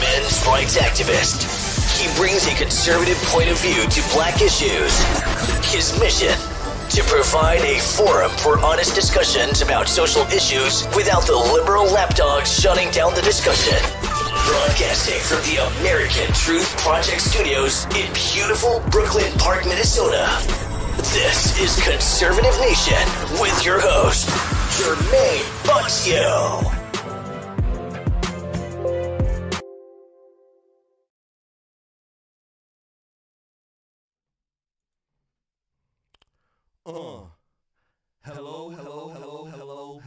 men's rights activist. He brings a conservative point of view to black issues. His mission: to provide a forum for honest discussions about social issues without the liberal lapdogs shutting down the discussion. Broadcasting from the American Truth Project Studios in beautiful Brooklyn Park, Minnesota. This is Conservative Nation with your host, Jermaine Buxio.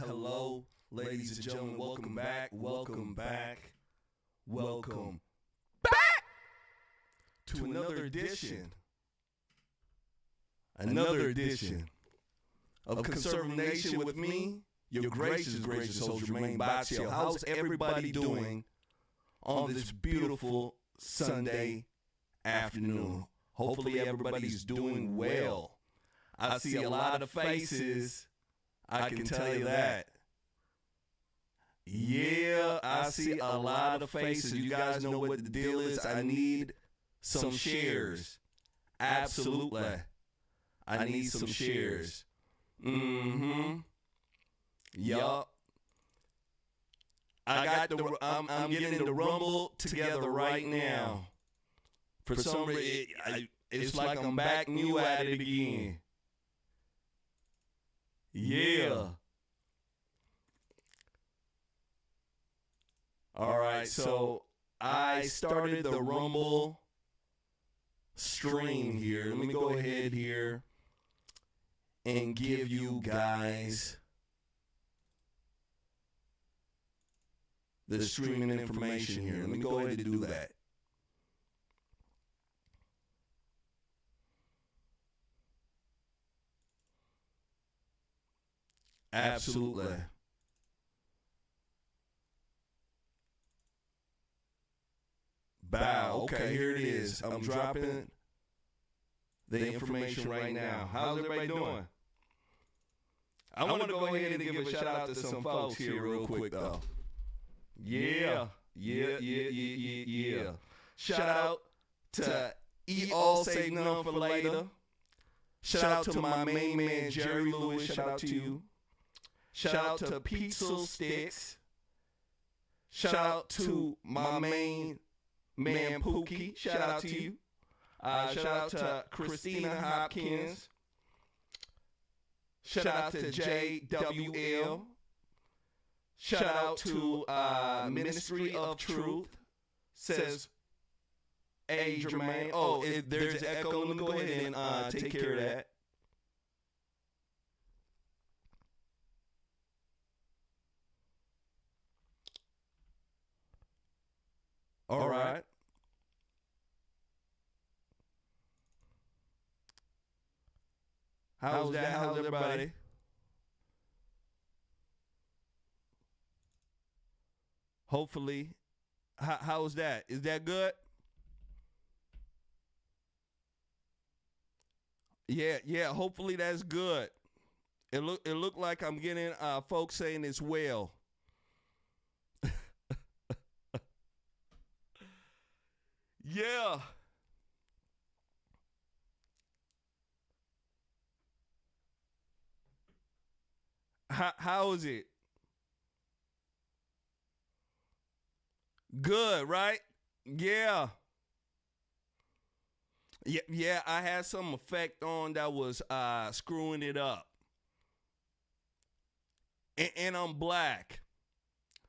Hello, ladies and gentlemen, welcome back to another edition of Conservative Nation with me, your gracious host, Jermaine Buxio. How's everybody doing on this beautiful Sunday afternoon? Hopefully everybody's doing well. I see a lot of faces, I can tell you that. Yeah, I see a lot of faces. You guys know what the deal is. I need some shares. Absolutely. I need some shares. Yup. I'm getting the Rumble together right now. For some reason, it's like I'm back new at it again. Yeah. All right, so I started the Rumble stream here. Let me go ahead here and give you guys the streaming information here. Let me go ahead and do that. Absolutely. Bow. Okay, here it is. I'm dropping the information right now. How's everybody doing? I want to go ahead and give a shout out to some folks here real quick though. Yeah. Shout out to All Save None for Later. Shout out to my main man Jerry Lewis. Shout out to you. Shout out to Pizza Sticks. Shout out to my main man Pookie. Shout out to you. Shout out to Christina Hopkins. Shout out to JWL. Shout out to Ministry of Truth. Says, hey Jermaine. Oh, there's an echo. Let me go ahead and take care of that. All right. How's that? How's everybody? Hopefully. How's that? Is that good? Yeah. Hopefully that's good. It look like I'm getting folks saying it's well. Yeah. How is it? Good, right? Yeah. Yeah, I had some effect on that was screwing it up. And I'm black.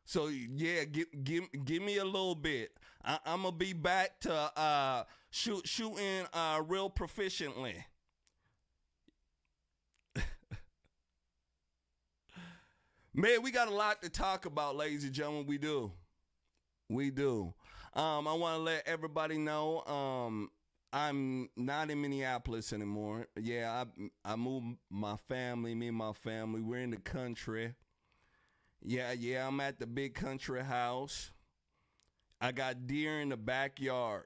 So yeah, give me a little bit. I'm gonna be back to shooting real proficiently. Man, we got a lot to talk about, ladies and gentlemen. We do. I want to let everybody know I'm not in Minneapolis anymore. Yeah, I moved me and my family. We're in the country. Yeah, I'm at the big country house. I got deer in the backyard.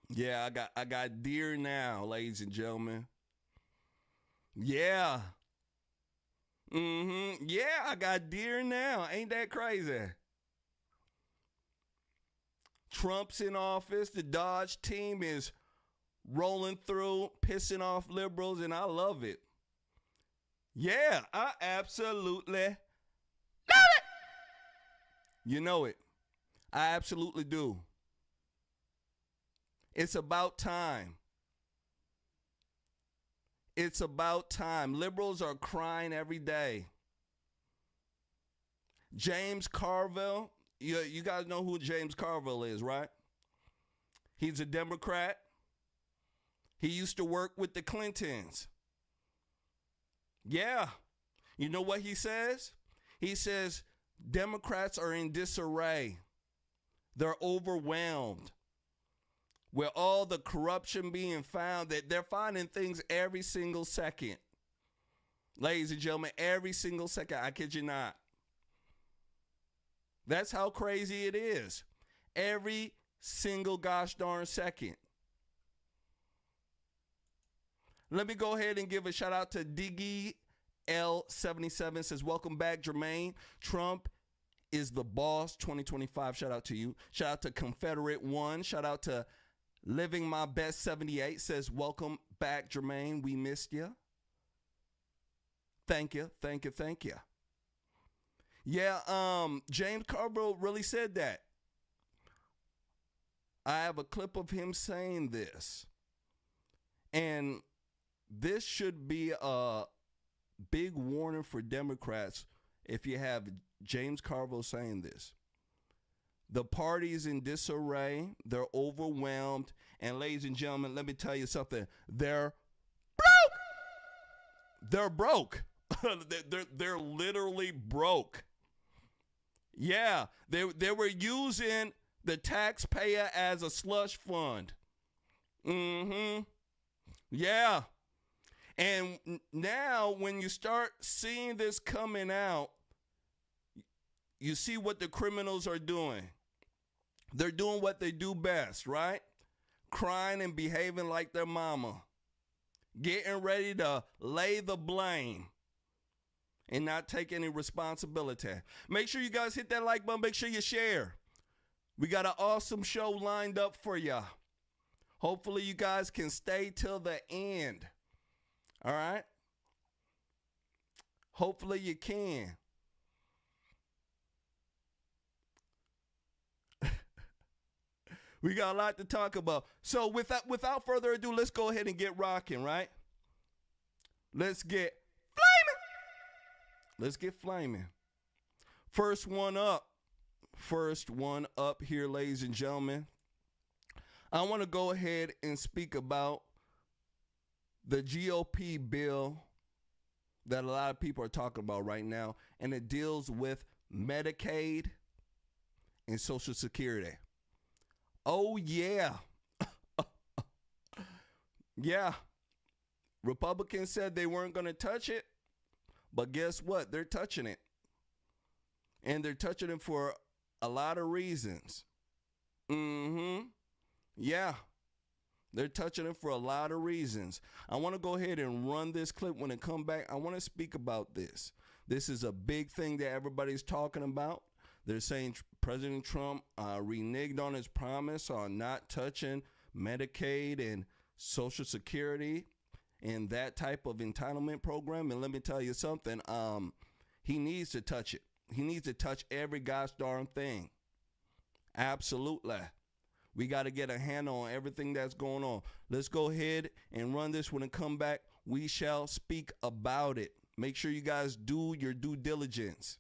Yeah, I got deer now, ladies and gentlemen. Yeah. Yeah, I got deer now. Ain't that crazy? Trump's in office. The DOGE team is rolling through, pissing off liberals, and I love it. Yeah, I absolutely love it. You know it. I absolutely do. It's about time. It's about time. Liberals are crying every day. James Carville, you guys know who James Carville is, right? He's a Democrat. He used to work with the Clintons. Yeah. You know what he says? He says Democrats are in disarray. They're overwhelmed with all the corruption being found, that they're finding things every single second. Ladies and gentlemen, every single second. I kid you not. That's how crazy it is. Every single gosh darn second. Let me go ahead and give a shout out to Diggy L77. Says, welcome back, Jermaine. Trump is the boss 2025. Shout out to you. Shout out to Confederate One. Shout out to Living My Best 78. Says, welcome back, Jermaine. We missed you. Thank you. Thank you. Thank you. Yeah, James Carville really said that. I have a clip of him saying this. And this should be a big warning for Democrats if you have James Carville saying this. The party is in disarray. They're overwhelmed. And ladies and gentlemen, let me tell you something. They're broke. They're broke. they're literally broke. Yeah, they were using the taxpayer as a slush fund. Mm-hmm. Yeah. And now when you start seeing this coming out, you see what the criminals are doing. They're doing what they do best, right? Crying and behaving like their mama. Getting ready to lay the blame and not take any responsibility. Make sure you guys hit that like button. Make sure you share. We got an awesome show lined up for you. Hopefully you guys can stay till the end. All right? Hopefully you can. We got a lot to talk about. So without further ado, let's go ahead and get rocking, right? Let's get flaming. Let's get flaming. First one up here, ladies and gentlemen. I want to go ahead and speak about the GOP bill that a lot of people are talking about right now, and it deals with Medicaid and Social Security. Oh, yeah. Yeah. Republicans said they weren't going to touch it, but guess what? They're touching it. And they're touching it for a lot of reasons. Mm-hmm. Yeah. They're touching it for a lot of reasons. I want to go ahead and run this clip. When it come back, I want to speak about this. This is a big thing that everybody's talking about. They're saying President Trump reneged on his promise on not touching Medicaid and Social Security and that type of entitlement program. And let me tell you something. He needs to touch it. He needs to touch every gosh darn thing. Absolutely. We got to get a handle on everything that's going on. Let's go ahead and run this. When it come back, we shall speak about it. Make sure you guys do your due diligence.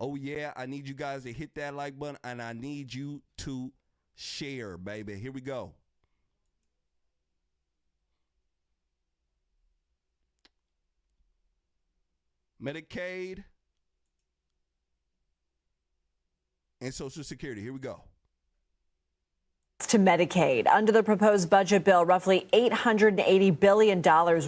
Oh, yeah, I need you guys to hit that like button, and I need you to share, baby. Here we go. Medicaid and Social Security. Here we go. To Medicaid. Under the proposed budget bill, roughly $880 billion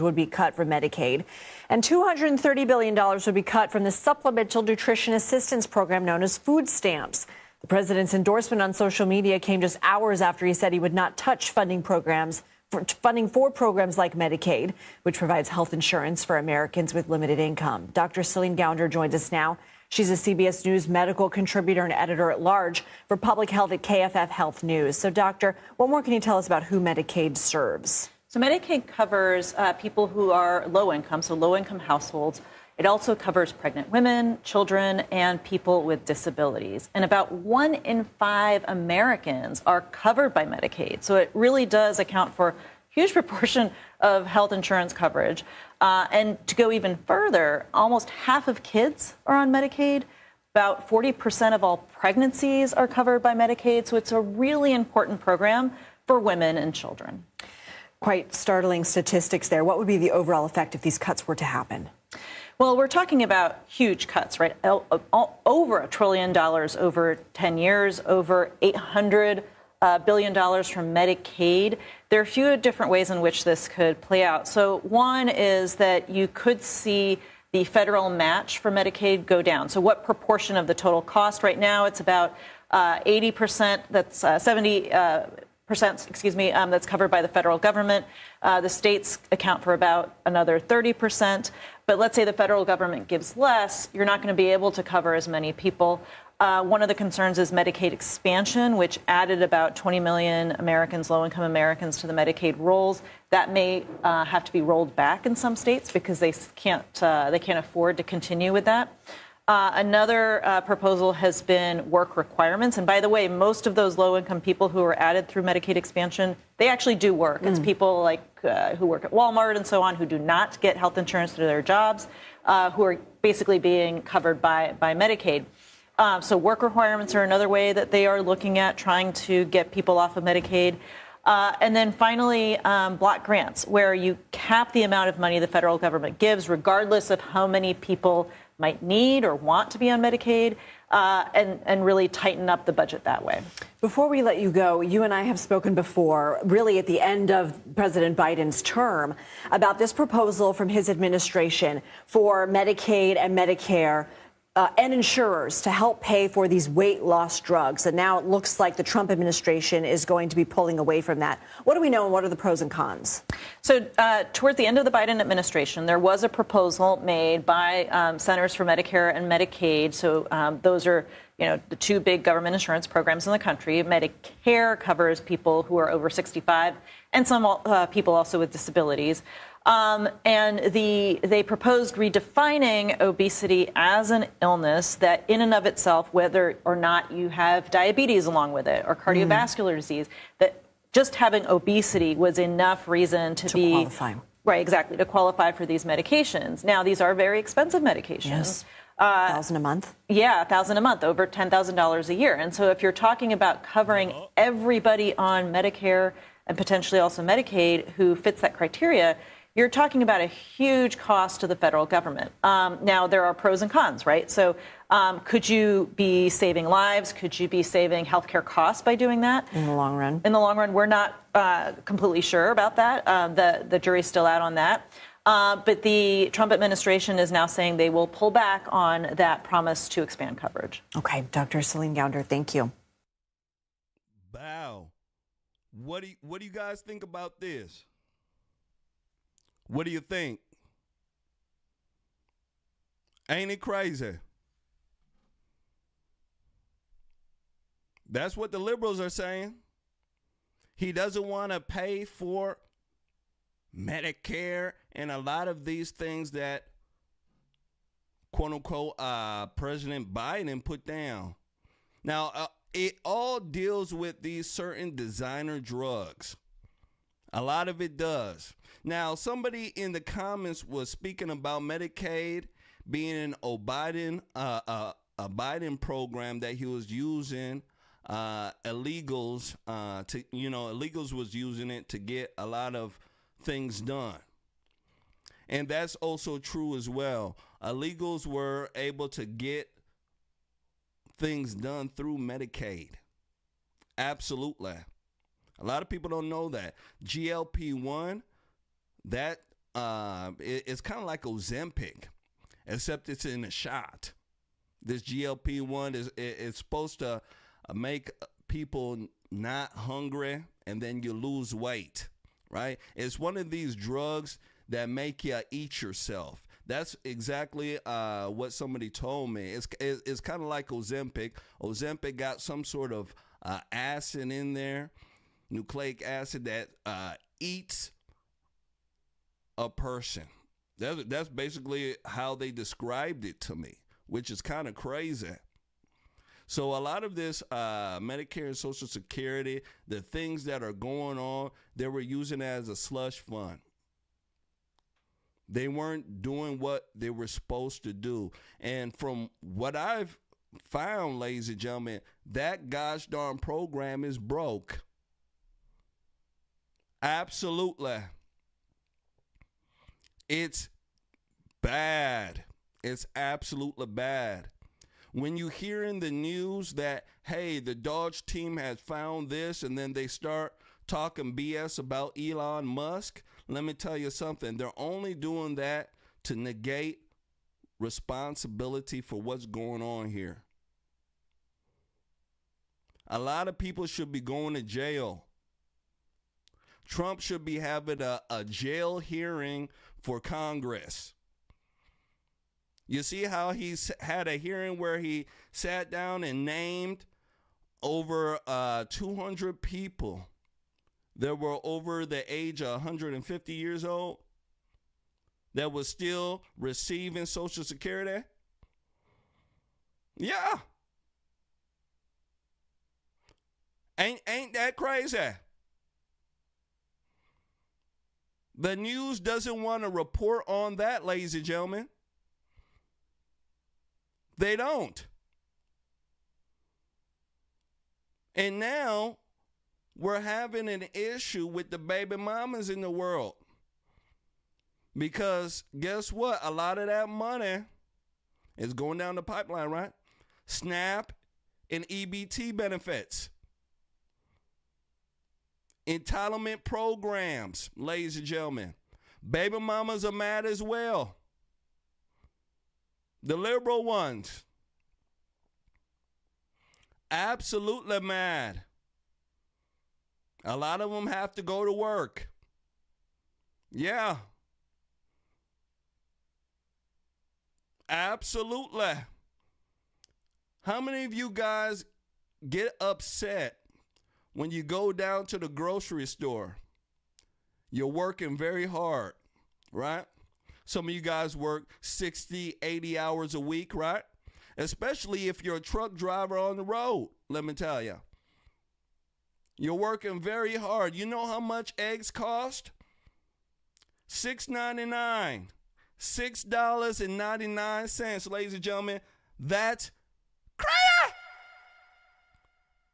would be cut from Medicaid, and $230 billion would be cut from the Supplemental Nutrition Assistance Program known as food stamps. The president's endorsement on social media came just hours after he said he would not touch funding for programs like Medicaid, which provides health insurance for Americans with limited income. Dr. Celine Gounder joins us now. She's a CBS News medical contributor and editor at large for public health at KFF Health News. So, doctor, what more can you tell us about who Medicaid serves? So Medicaid covers people who are low income, so low income households. It also covers pregnant women, children, and people with disabilities. And about 1 in 5 Americans are covered by Medicaid. So it really does account for a huge proportion of health insurance coverage. And to go even further, almost half of kids are on Medicaid. About 40% of all pregnancies are covered by Medicaid. So it's a really important program for women and children. Quite startling statistics there. What would be the overall effect if these cuts were to happen? Well, we're talking about huge cuts, right? Over $1 trillion over 10 years, over $800 billion from Medicaid. There are a few different ways in which this could play out. So one is that you could see the federal match for Medicaid go down. So what proportion of the total cost? Right now, it's about 80%. That's 70%, that's covered by the federal government. The states account for about another 30%. But let's say the federal government gives less, you're not going to be able to cover as many people. One of the concerns is Medicaid expansion, which added about 20 million Americans, low-income Americans, to the Medicaid rolls. That may have to be rolled back in some states because they can't afford to continue with that. Another proposal has been work requirements. And by the way, most of those low-income people who are added through Medicaid expansion, they actually do work. It's people like who work at Walmart and so on who do not get health insurance through their jobs, who are basically being covered by Medicaid. So work requirements are another way that they are looking at trying to get people off of Medicaid. And then finally, block grants, where you cap the amount of money the federal government gives, regardless of how many people might need or want to be on Medicaid, and really tighten up the budget that way. Before we let you go, you and I have spoken before, really at the end of President Biden's term, about this proposal from his administration for Medicaid and Medicare and insurers to help pay for these weight loss drugs. And now it looks like the Trump administration is going to be pulling away from that. What do we know and what are the pros and cons? So toward the end of the Biden administration, there was a proposal made by Centers for Medicare and Medicaid. So those are, the two big government insurance programs in the country. Medicare covers people who are over 65 and some people also with disabilities. And they proposed redefining obesity as an illness that in and of itself, whether or not you have diabetes along with it or cardiovascular disease, that just having obesity was enough reason to be qualify. Right, exactly, to qualify for these medications. Now, these are very expensive medications. Yes. $1,000 a month? Yeah, $1,000 a month, over $10,000 a year. And so if you're talking about covering everybody on Medicare and potentially also Medicaid who fits that criteria, you're talking about a huge cost to the federal government. Now, there are pros and cons, right? So could you be saving lives? Could you be saving healthcare costs by doing that? In the long run? In the long run, we're not completely sure about that. The jury's still out on that. But the Trump administration is now saying they will pull back on that promise to expand coverage. Okay, Dr. Celine Gounder, thank you. Wow. What do you guys think about this? What do you think? Ain't it crazy? That's what the liberals are saying. He doesn't want to pay for Medicare and a lot of these things that, quote unquote, President Biden put down. Now, it all deals with these certain designer drugs. A lot of it does. Now, somebody in the comments was speaking about Medicaid being an Biden program that he was using illegals illegals was using it to get a lot of things done. And that's also true as well. Illegals were able to get things done through Medicaid. Absolutely. A lot of people don't know that. GLP-1, that it's kind of like Ozempic, except it's in a shot. This GLP-1 is supposed to make people not hungry, and then you lose weight, right? It's one of these drugs that make you eat yourself, That's exactly what somebody told me. It's kind of like Ozempic. Ozempic got some sort of acid in there, nucleic acid that eats a person. That's basically how they described it to me, which is kind of crazy. So a lot of this Medicare and Social Security, the things that are going on, they were using it as a slush fund. They weren't doing what they were supposed to do. And from what I've found, ladies and gentlemen, that gosh darn program is broke. Absolutely. It's bad. It's absolutely bad. When you hear in the news that, hey, the DOGE team has found this, and then they start talking BS about Elon Musk, let me tell you something. They're only doing that to negate responsibility for what's going on here. A lot of people should be going to jail. Trump should be having a jail hearing for Congress. You see how he's had a hearing where he sat down and named over 200 people that were over the age of 150 years old that was still receiving Social Security? Yeah. Ain't that crazy? The news doesn't want to report on that, ladies and gentlemen. They don't. And now we're having an issue with the baby mamas in the world. Because guess what? A lot of that money is going down the pipeline, right? SNAP and EBT benefits. Entitlement programs, ladies and gentlemen. Baby mamas are mad as well. The liberal ones. Absolutely mad. A lot of them have to go to work. Yeah. Absolutely. How many of you guys get upset when you go down to the grocery store? You're working very hard, right? Some of you guys work 60, 80 hours a week, right? Especially if you're a truck driver on the road, let me tell you. You're working very hard. You know how much eggs cost? $6.99. $6.99, ladies and gentlemen. That's crazy.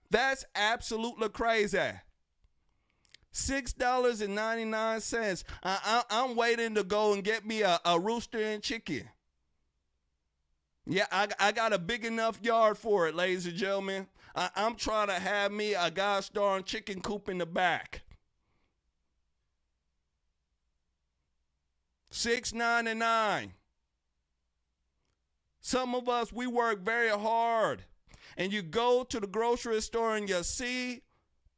That's absolutely crazy. $6.99. I'm waiting to go and get me a rooster and chicken. Yeah, I got a big enough yard for it, ladies and gentlemen. I'm trying to have me a gosh darn chicken coop in the back. $6.99. Some of us, we work very hard. And you go to the grocery store and you see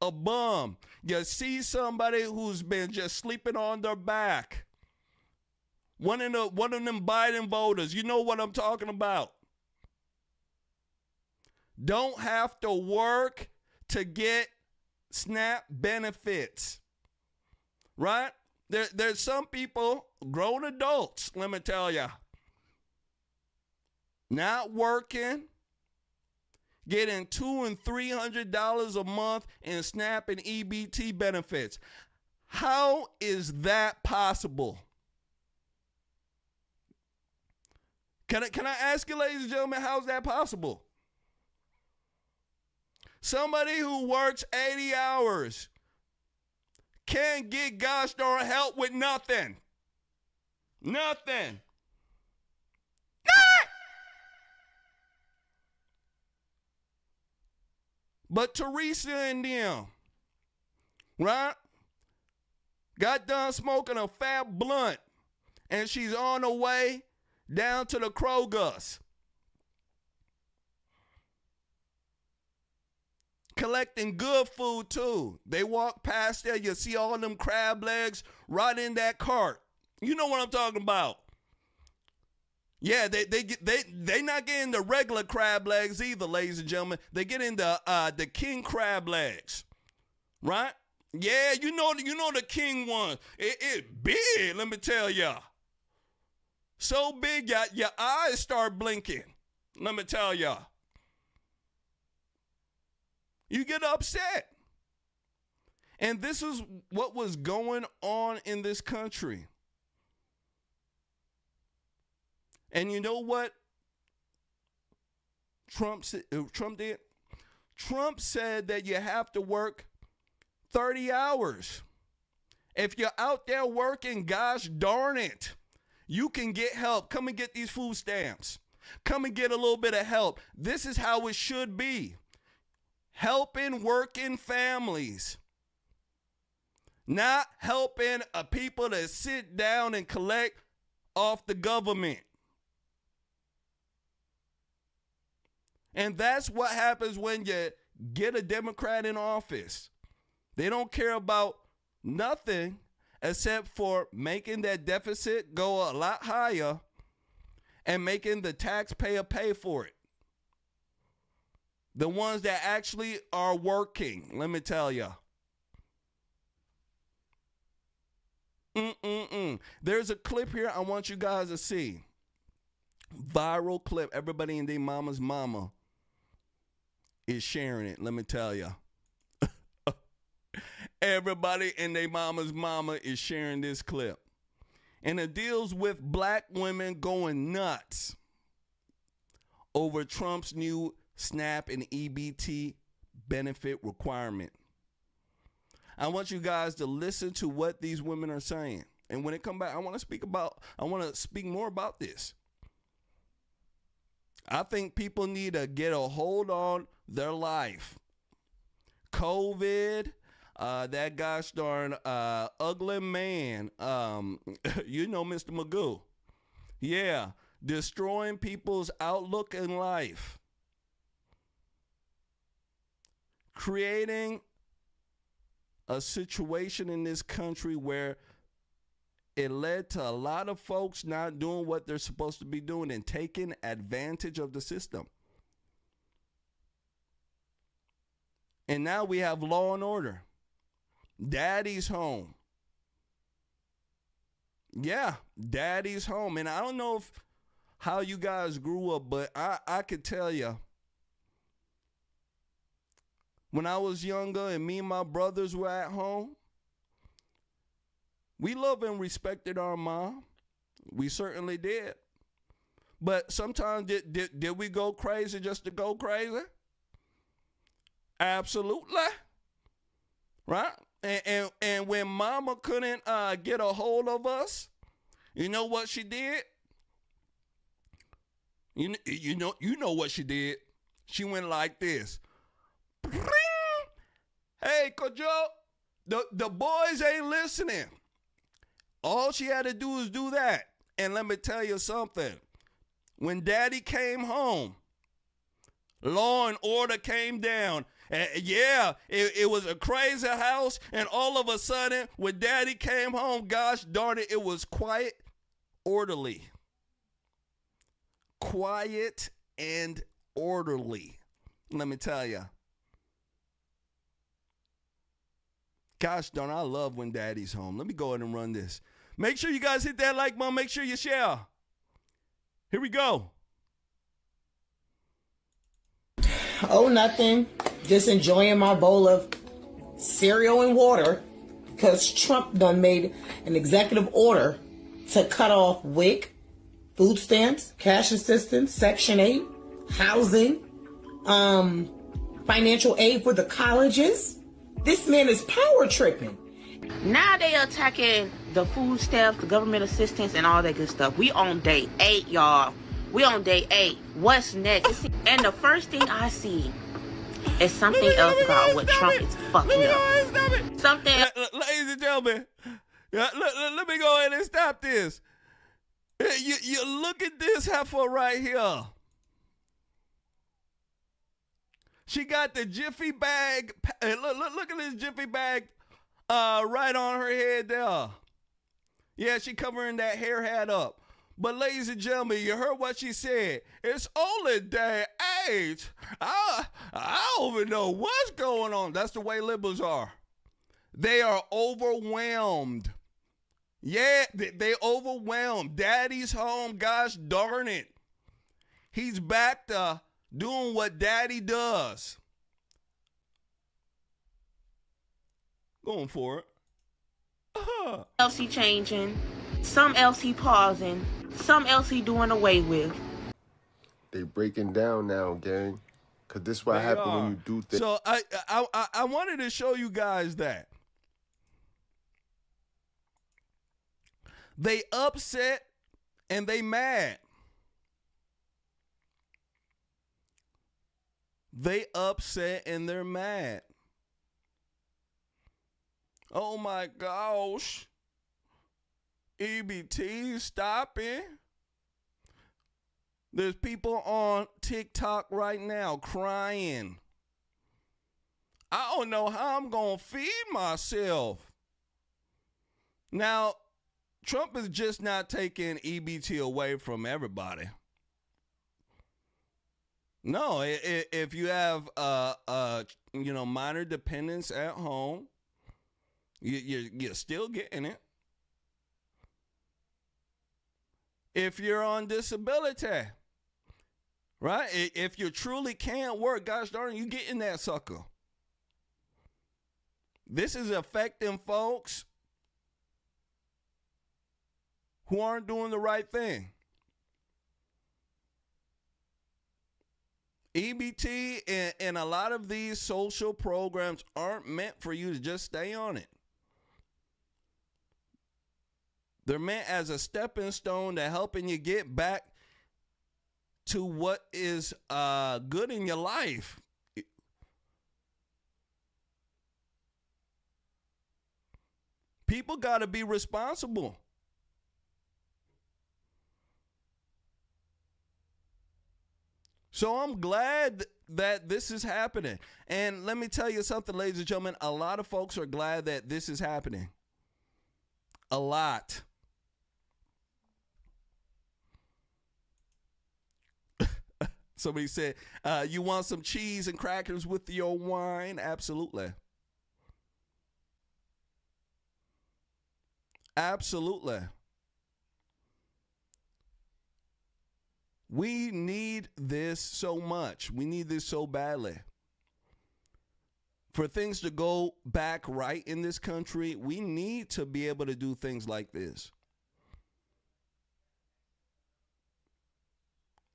a bum. You see somebody who's been just sleeping on their back. One of them Biden voters. You know what I'm talking about. Don't have to work to get SNAP benefits. Right? There's some people, grown adults, let me tell you, not working, getting $200 and $300 a month in SNAP and EBT benefits. How is that possible? Can I ask you, ladies and gentlemen, how is that possible? Somebody who works 80 hours can't get gosh darn help with nothing. Nothing. But Teresa and them, right, got done smoking a fat blunt, and she's on her way down to the Kroger's, collecting good food too. They walk past there, you see all them crab legs right in that cart. You know what I'm talking about. Yeah, they not getting the regular crab legs either, ladies and gentlemen. They getting the king crab legs, right? Yeah, you know the king one. It big, let me tell y'all. So big, your eyes start blinking. Let me tell y'all. You get upset. And this is what was going on in this country. And you know what Trump did? Trump said that you have to work 30 hours. If you're out there working, gosh darn it, you can get help. Come and get these food stamps. Come and get a little bit of help. This is how it should be. Helping working families. Not helping people to sit down and collect off the government. And that's what happens when you get a Democrat in office. They don't care about nothing except for making that deficit go a lot higher and making the taxpayer pay for it. The ones that actually are working, let me tell you. There's a clip here I want you guys to see. Viral clip. Everybody and their mama's mama is sharing it. Let me tell you. Everybody and their mama's mama is sharing this clip. And it deals with black women going nuts over Trump's new SNAP and EBT benefit requirement. I want you guys to listen to what these women are saying. And when it come back, I want to speak more about this. I think people need to get a hold on their life. COVID, that gosh darn ugly man, you know Mr. Magoo. Yeah, destroying people's outlook in life. Creating a situation in this country where it led to a lot of folks not doing what they're supposed to be doing and taking advantage of the system. And now we have law and order. Daddy's home. Yeah, daddy's home. And I don't know how you guys grew up, but I could tell you, when I was younger and me and my brothers were at home, we loved and respected our mom. We certainly did. But sometimes did we go crazy just to go crazy? Absolutely. Right? And when mama couldn't get a hold of us, you know what she did? You know what she did? She went like this. Hey, Kojo, the boys ain't listening. All she had to do is do that. And let me tell you something. When daddy came home, law and order came down. Yeah, it was a crazy house. And all of a sudden, when daddy came home, gosh darn it, it was quiet, orderly. Quiet and orderly. Let me tell you. Gosh darn, I love when daddy's home. Let me go ahead and run this. Make sure you guys hit that like button. Make sure you share. Here we go. Oh, nothing. Just enjoying my bowl of cereal and water because Trump done made an executive order to cut off WIC, food stamps, cash assistance, Section 8, housing, financial aid for the colleges. This man is power tripping. Now they attacking the food stamps, the government assistance, and all that good stuff. We on day 8, y'all. We on day 8. What's next? And the first thing I see is something else about what Trump is fucking up. Something. Ladies and gentlemen, let me go ahead and stop this. You look at this heifer right here. She got the Jiffy bag. Look at this Jiffy bag right on her head there. Yeah, she covering that hair hat up. But ladies and gentlemen, you heard what she said. It's only day 8. I don't even know what's going on. That's the way liberals are. They are overwhelmed. Yeah, they overwhelmed. Daddy's home, gosh darn it. He's back to doing what daddy does. Going for it. Else he changing, some else he pausing, some else he doing away with. They breaking down now, gang. Cause this is what happens when you do things. So I wanted to show you guys that. They upset and they mad. They upset and they're mad. Oh my gosh. EBT stopping. There's people on TikTok right now crying. I don't know how I'm going to feed myself. Now, Trump is just not taking EBT away from everybody. No, if you have minor dependents at home, you're still getting it. If you're on disability, right? If you truly can't work, gosh darn, you getting that sucker. This is affecting folks who aren't doing the right thing. EBT and a lot of these social programs aren't meant for you to just stay on it. They're meant as a stepping stone to helping you get back to what is good in your life. People got to be responsible. So I'm glad that this is happening. And let me tell you something, ladies and gentlemen, a lot of folks are glad that this is happening. A lot. Somebody said, you want some cheese and crackers with your wine? Absolutely. Absolutely. We need this so much. We need this so badly. For things to go back right in this country, we need to be able to do things like this.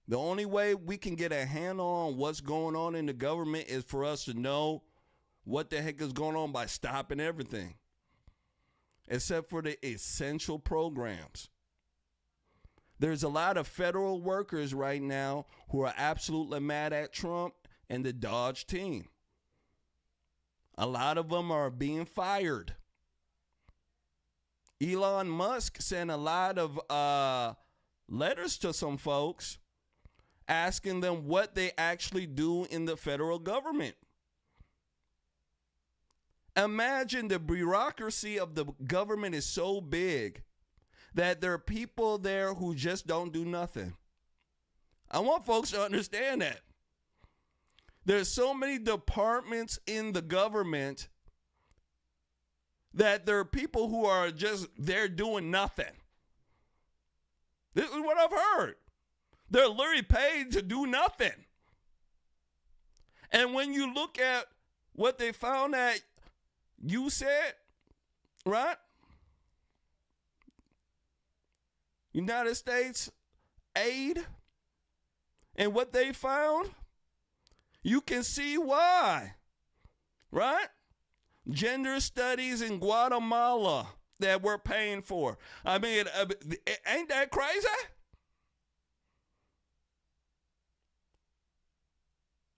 The only way we can get a handle on what's going on in the government is for us to know what the heck is going on by stopping everything, except for the essential programs. There's a lot of federal workers right now who are absolutely mad at Trump and the DOGE team. A lot of them are being fired. Elon Musk sent a lot of letters to some folks asking them what they actually do in the federal government. Imagine the bureaucracy of the government is so big that there are people there who just don't do nothing. I want folks to understand that. There's so many departments in the government that there are people who are just there doing nothing. This is what I've heard. They're literally paid to do nothing. And when you look at what they found that you said, right? United States aid and what they found, you can see why, right? Gender studies in Guatemala that we're paying for. I mean, ain't that crazy?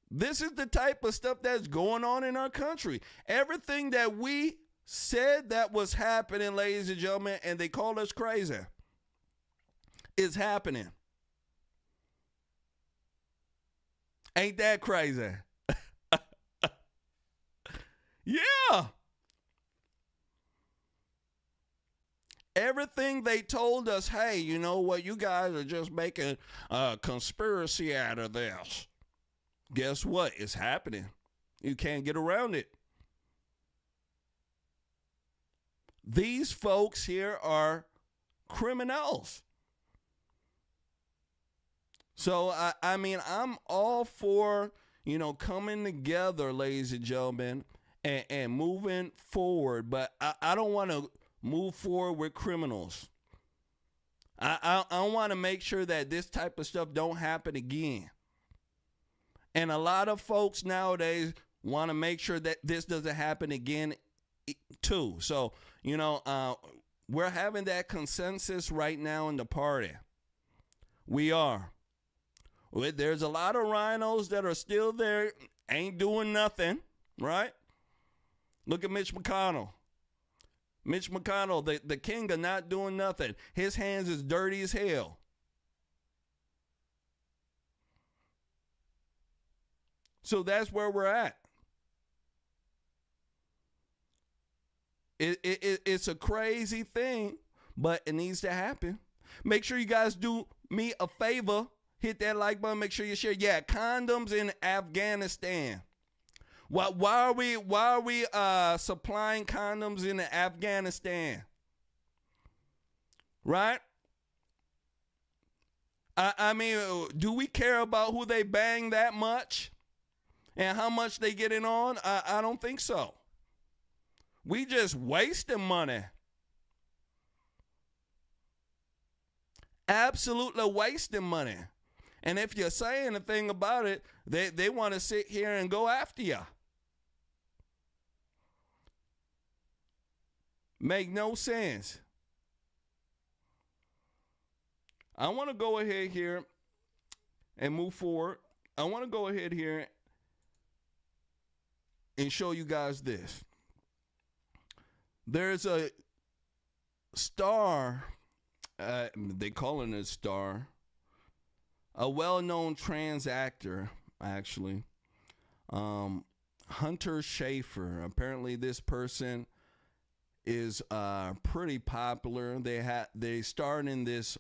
This is the type of stuff that's going on in our country. Everything that we said that was happening, ladies and gentlemen, and they call us crazy, is happening. Ain't that crazy? Yeah. everything they told us, hey, you know what, you guys are just making a conspiracy out of this. Guess what? It's happening. You can't get around it. These folks here are criminals. So, I mean, I'm all for, coming together, ladies and gentlemen, and moving forward. But I don't want to move forward with criminals. I want to make sure that this type of stuff don't happen again. And a lot of folks nowadays want to make sure that this doesn't happen again too. So, we're having that consensus right now in the party. We are. There's a lot of rhinos that are still there, ain't doing nothing, right? Look at Mitch McConnell. Mitch McConnell, the king of not doing nothing. His hands is dirty as hell. So that's where we're at. It's a crazy thing, but it needs to happen. Make sure you guys do me a favor. Hit that like button. Make sure you share. Yeah, condoms in Afghanistan. Why are we supplying condoms in Afghanistan? Right? I mean, do we care about who they bang that much? And how much they getting on? I don't think so. We just wasting money. Absolutely wasting money. And if you say anything about it, they want to sit here and go after you. Make no sense. I want to go ahead here and move forward. I want to go ahead here and show you guys this. There's a star, they call it a star, a well-known trans actor, actually, Hunter Schafer. Apparently this person is pretty popular. They starred in this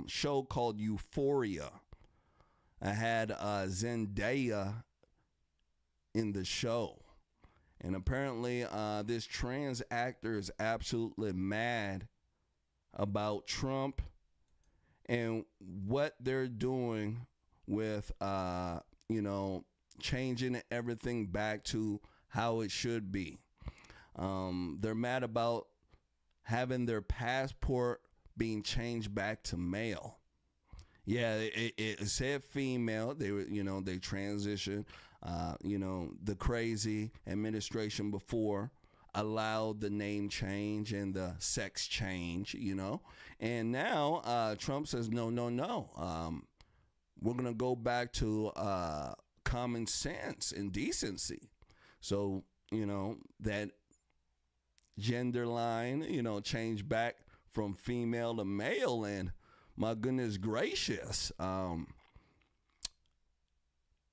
show called Euphoria. I had Zendaya in the show. And apparently this trans actor is absolutely mad about Trump and what they're doing with, changing everything back to how it should be. They're mad about having their passport being changed back to male. Yeah, it said female. They were, they transitioned. The crazy administration before allowed the name change and the sex change, and now Trump says, no. We're going to go back to common sense and decency. So, that gender line, change back from female to male, and my goodness gracious,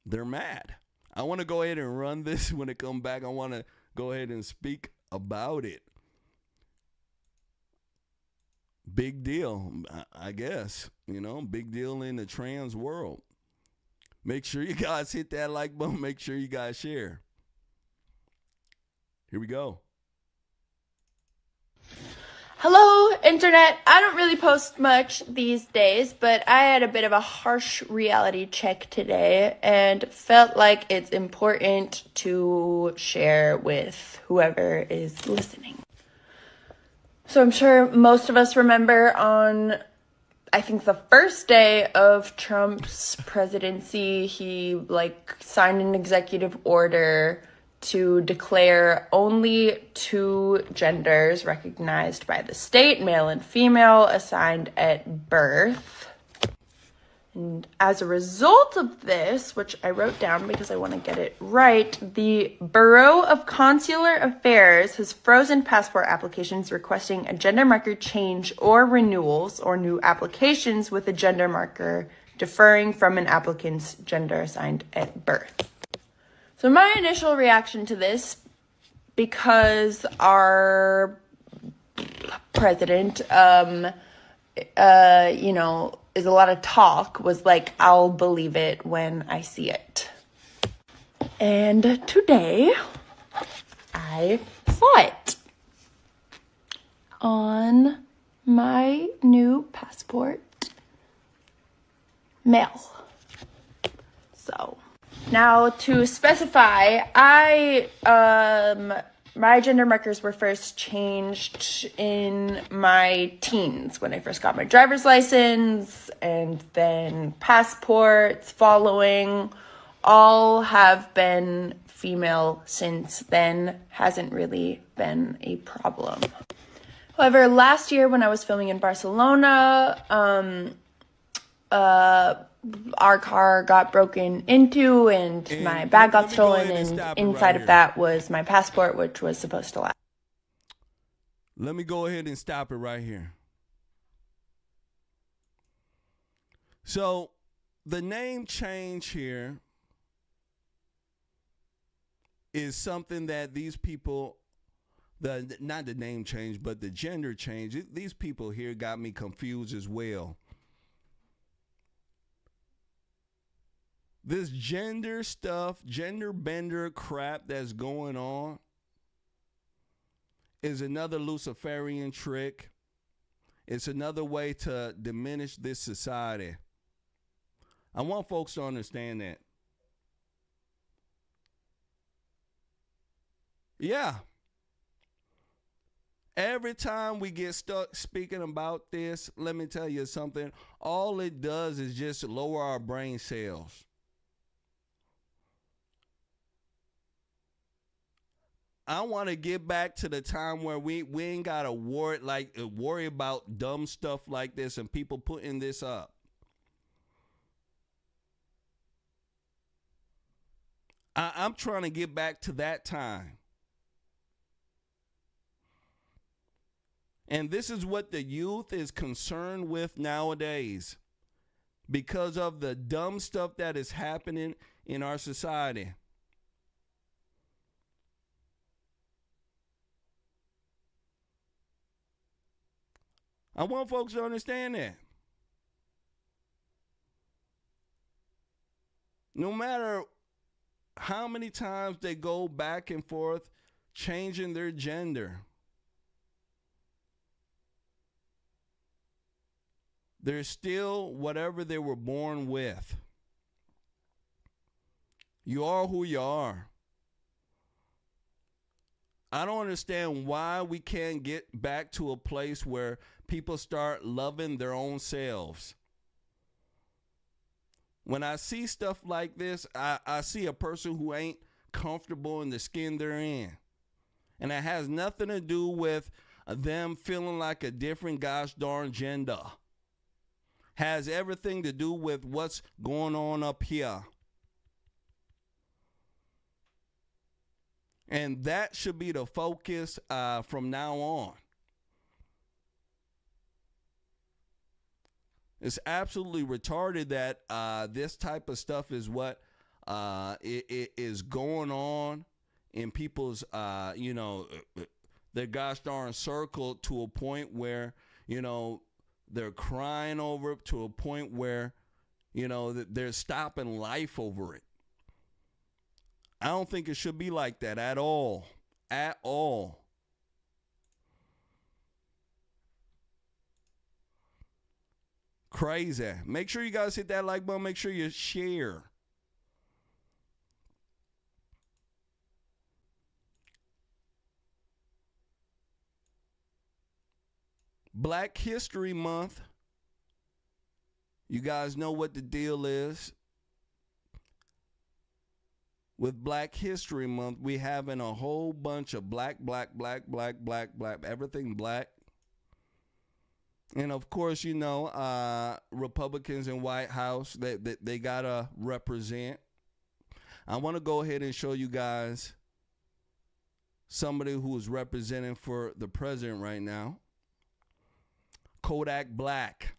they're mad. I want to go ahead and run this when it comes back. I want to go ahead and speak about it. Big deal, I guess. Big deal in the trans world. Make sure you guys hit that like button. Make sure you guys share. Here we go. Hello, Internet. I don't really post much these days, but I had a bit of a harsh reality check today and felt like it's important to share with whoever is listening. So I'm sure most of us remember on, I think, the first day of Trump's presidency, he signed an executive order to declare only two genders recognized by the state, male and female, assigned at birth. And as a result of this, which I wrote down because I want to get it right, the Bureau of Consular Affairs has frozen passport applications requesting a gender marker change or renewals or new applications with a gender marker differing from an applicant's gender assigned at birth. So my initial reaction to this, because our president, you know, is a lot of talk, was like, I'll believe it when I see it. And today, I saw it on my new passport mail. So now to specify, my gender markers were first changed in my teens when I first got my driver's license, and then passports following all have been female since then. Hasn't really been a problem. However, last year when I was filming in Barcelona, our car got broken into and my bag got stolen, and inside of that was my passport, which was supposed to last. Let me go ahead and stop it right here. So the name change here is something that these people, not the name change, but the gender change, these people here got me confused as well. This gender stuff, gender bender crap that's going on is another Luciferian trick. It's another way to diminish this society. I want folks to understand that. Yeah. Every time we get stuck speaking about this, let me tell you something. All it does is just lower our brain cells. I want to get back to the time where we ain't got to worry about dumb stuff like this and people putting this up. I'm trying to get back to that time. And this is what the youth is concerned with nowadays because of the dumb stuff that is happening in our society. I want folks to understand that. No matter how many times they go back and forth changing their gender, they're still whatever they were born with. You are who you are. I don't understand why we can't get back to a place where people start loving their own selves. When I see stuff like this, I see a person who ain't comfortable in the skin they're in. And it has nothing to do with them feeling like a different gosh darn gender. Has everything to do with what's going on up here. And that should be the focus from now on. It's absolutely retarded that this type of stuff is what it is going on in people's, their gosh darn circle, to a point where, they're crying over it, to a point where, they're stopping life over it. I don't think it should be like that at all. At all. Crazy. Make sure you guys hit that like button. Make sure you share. Black History Month. You guys know what the deal is. With Black History Month, we having a whole bunch of black, everything black. And of course, Republicans in White House, they gotta represent. I want to go ahead and show you guys somebody who is representing for the president right now. Kodak Black.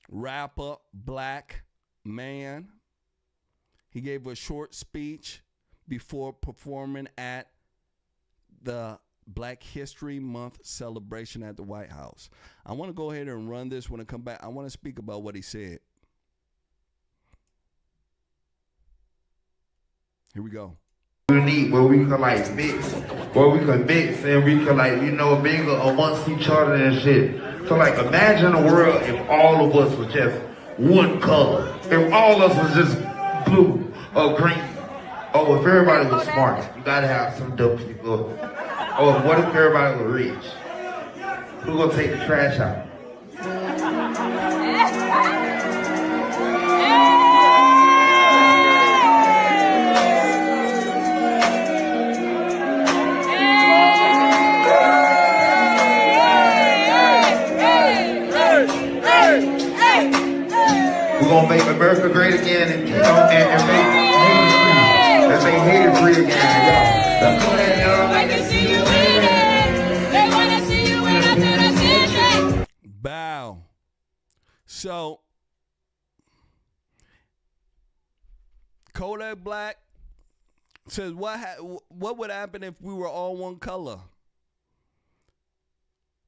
Rapper, black man. He gave a short speech before performing at the Black History Month celebration at the White House. I want to go ahead and run this when I come back. I want to speak about what he said. Here we go. We need where we can like mix, and we can like, mingle amongst each other and shit. So like imagine a world if all of us was just one color. If all of us was just blue or green. Oh, if everybody was smart, you gotta have some dumb people. Oh, what if everybody was rich? Who gonna take the trash out? We're gonna make America great again and make Haiti free again, y'all. Bow. So, Kodak Black says, what would happen if we were all one color?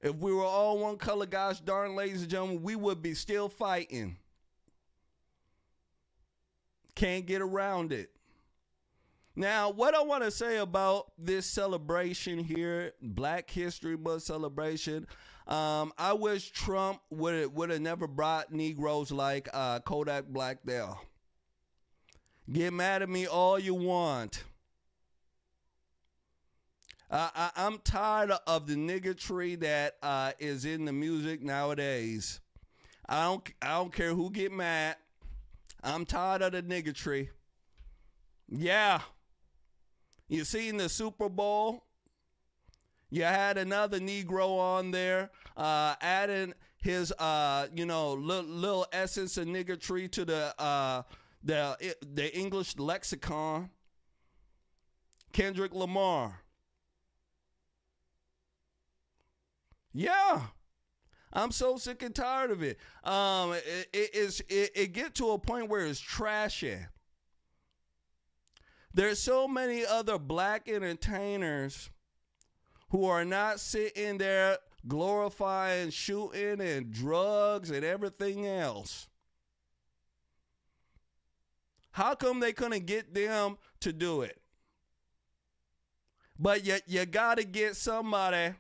If we were all one color, gosh darn, ladies and gentlemen, we would be still fighting. Can't get around it. Now, what I want to say about this celebration here, Black History Month celebration, I wish Trump would have never brought Negroes like Kodak Black there. Get mad at me all you want. I'm tired of the niggatry that is in the music nowadays. I don't care who get mad. I'm tired of the niggatry. Yeah. You see in the Super Bowl, you had another Negro on there, adding his, little essence of niggatry to the English lexicon. Kendrick Lamar. Yeah. I'm so sick and tired of it. It get to a point where it's trashy. There's so many other black entertainers who are not sitting there glorifying shooting and drugs and everything else. How come they couldn't get them to do it? But you got to get somebody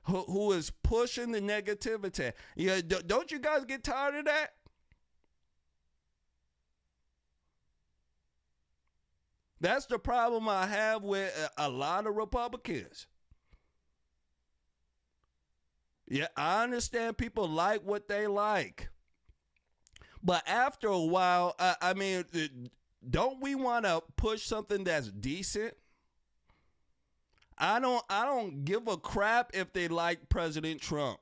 who is pushing the negativity. Yeah, don't you guys get tired of that? That's the problem I have with a lot of Republicans. Yeah, I understand people like what they like. But after a while, don't we want to push something that's decent? I don't give a crap if they like President Trump.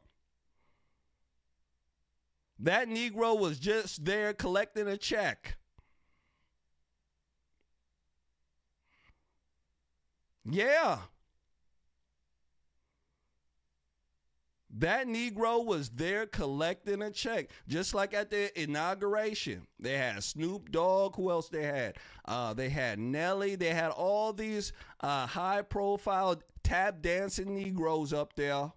That Negro was just there collecting a check. Yeah. That Negro was there collecting a check. Just like at the inauguration. They had Snoop Dogg. Who else they had? They had Nelly. They had all these high-profile tap dancing Negroes up there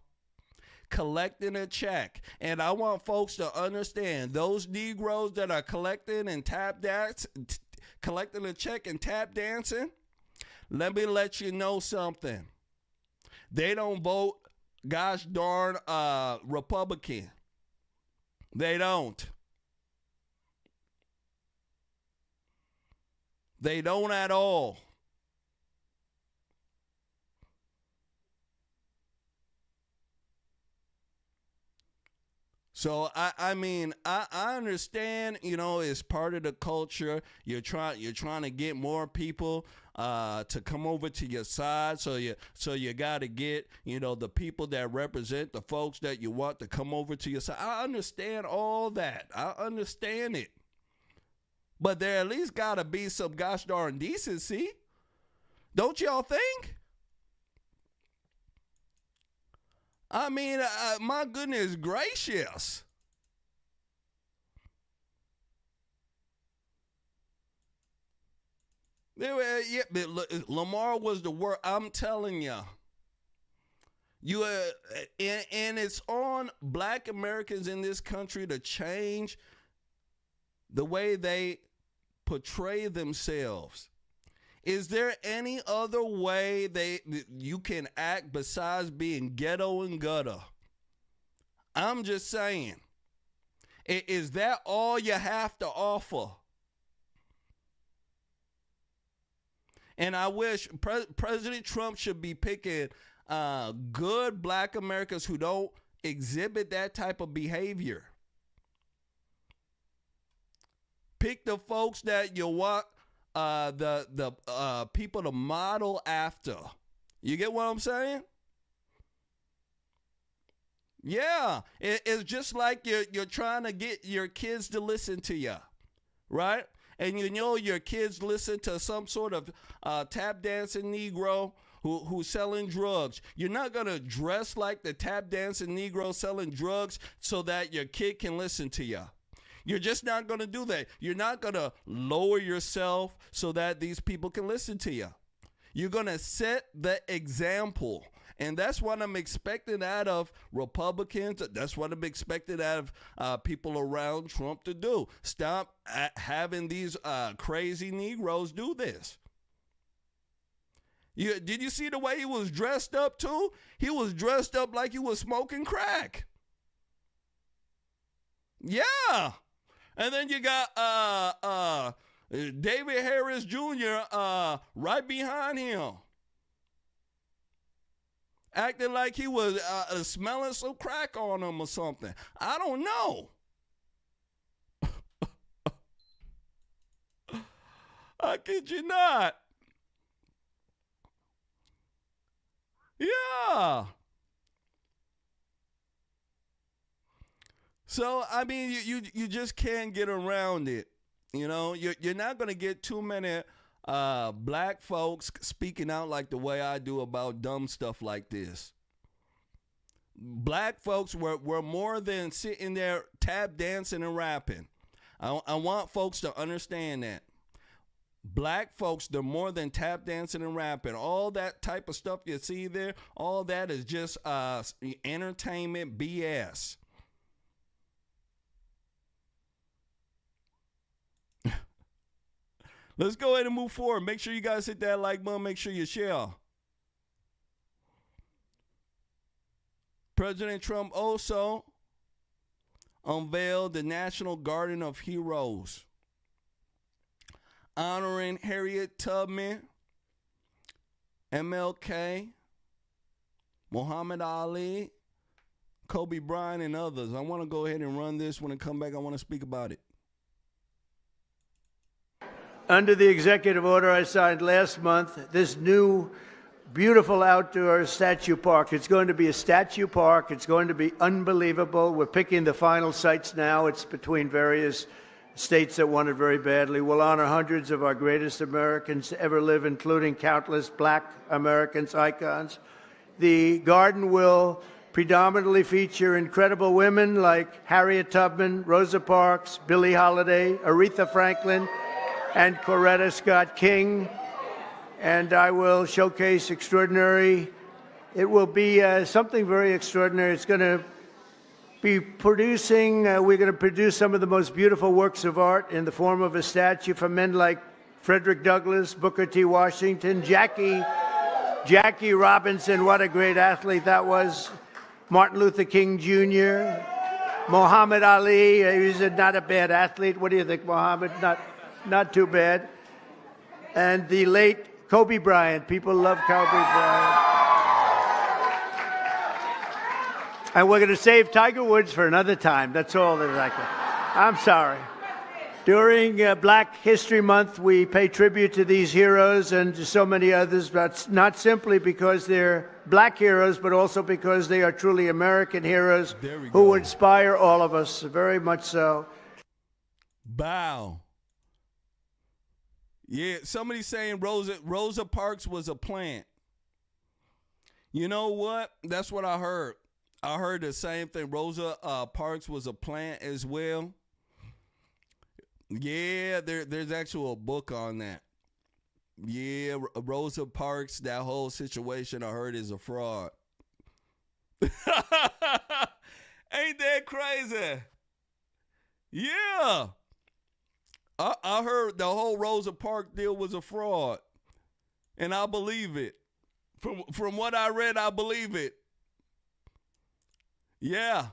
collecting a check. And I want folks to understand, those Negroes that are collecting a check and tap dancing, let me let you know something. They don't vote gosh darn Republican. They don't. They don't at all. So I understand, it's part of the culture. You're trying to get more people to come over to your side. So you got to get, the people that represent the folks that you want to come over to your side. I understand all that. I understand it. But there at least got to be some gosh darn decency. Don't y'all think? My goodness gracious. Yeah, but Lamar was the word. I'm telling you. And it's on black Americans in this country to change the way they portray themselves. Is there any other way you can act besides being ghetto and gutter? I'm just saying. Is that all you have to offer? And I wish President Trump should be picking good black Americans who don't exhibit that type of behavior. Pick the folks that you want the people to model after. You get what I'm saying? Yeah, it's just like you're trying to get your kids to listen to you, right? And you know your kids listen to some sort of tap dancing Negro who's selling drugs. You're not going to dress like the tap dancing Negro selling drugs so that your kid can listen to you. You're just not going to do that. You're not going to lower yourself so that these people can listen to you. You're going to set the example. And that's what I'm expecting out of Republicans. That's what I'm expecting out of people around Trump to do. Stop having these crazy Negroes do this. Did you see the way he was dressed up too? He was dressed up like he was smoking crack. Yeah. And then you got David Harris Jr. Right behind him, acting like he was smelling some crack on him or something. I don't know. I kid you not. Yeah. So, I mean, you just can't get around it. You know, you're not going to get too many black folks speaking out like the way I do about dumb stuff like this. Black folks were more than sitting there tap dancing and rapping. I want folks to understand that. Black folks, they're more than tap dancing and rapping. All that type of stuff you see there, all that is just entertainment BS. Let's go ahead and move forward. Make sure you guys hit that like button. Make sure you share. President Trump also unveiled the National Garden of Heroes, honoring Harriet Tubman, MLK, Muhammad Ali, Kobe Bryant, and others. I want to go ahead and run this. When I come back, I want to speak about it. Under the executive order I signed last month, this new beautiful outdoor statue park, it's going to be a statue park. It's going to be unbelievable. We're picking the final sites now. It's between various states that want it very badly. We'll honor hundreds of our greatest Americans to ever live, including countless black Americans, icons. The garden will predominantly feature incredible women like Harriet Tubman, Rosa Parks, Billie Holiday, Aretha Franklin, and Coretta Scott King. And I will showcase extraordinary. It will be something very extraordinary. It's going to be producing, we're going to produce some of the most beautiful works of art in the form of a statue from men like Frederick Douglass, Booker T. Washington, Jackie Robinson, what a great athlete that was, Martin Luther King Jr., Muhammad Ali, he's not a bad athlete. What do you think, Muhammad? Not too bad. And the late Kobe Bryant. People love Kobe Bryant. And we're going to save Tiger Woods for another time. That's all that I can. I'm sorry. During Black History Month, we pay tribute to these heroes and to so many others, but not simply because they're black heroes, but also because they are truly American heroes who inspire all of us, very much so. Bow. Yeah, somebody's saying Rosa Parks was a plant. You know what? That's what I heard. I heard the same thing. Rosa Parks was a plant as well. Yeah, there's actually a book on that. Yeah, Rosa Parks, that whole situation I heard is a fraud. Ain't that crazy? Yeah. I heard the whole Rosa Parks deal was a fraud. And I believe it. From what I read, I believe it. Yeah.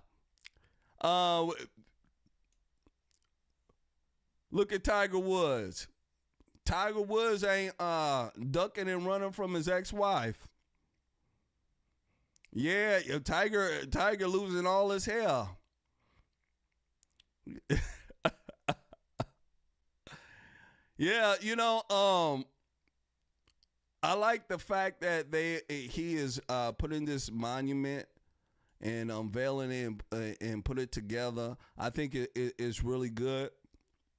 Look at Tiger Woods. Tiger Woods ain't ducking and running from his ex-wife. Yeah, Tiger losing all his hair. Yeah, I like the fact that he is putting this monument and unveiling it and put it together. I think it's really good.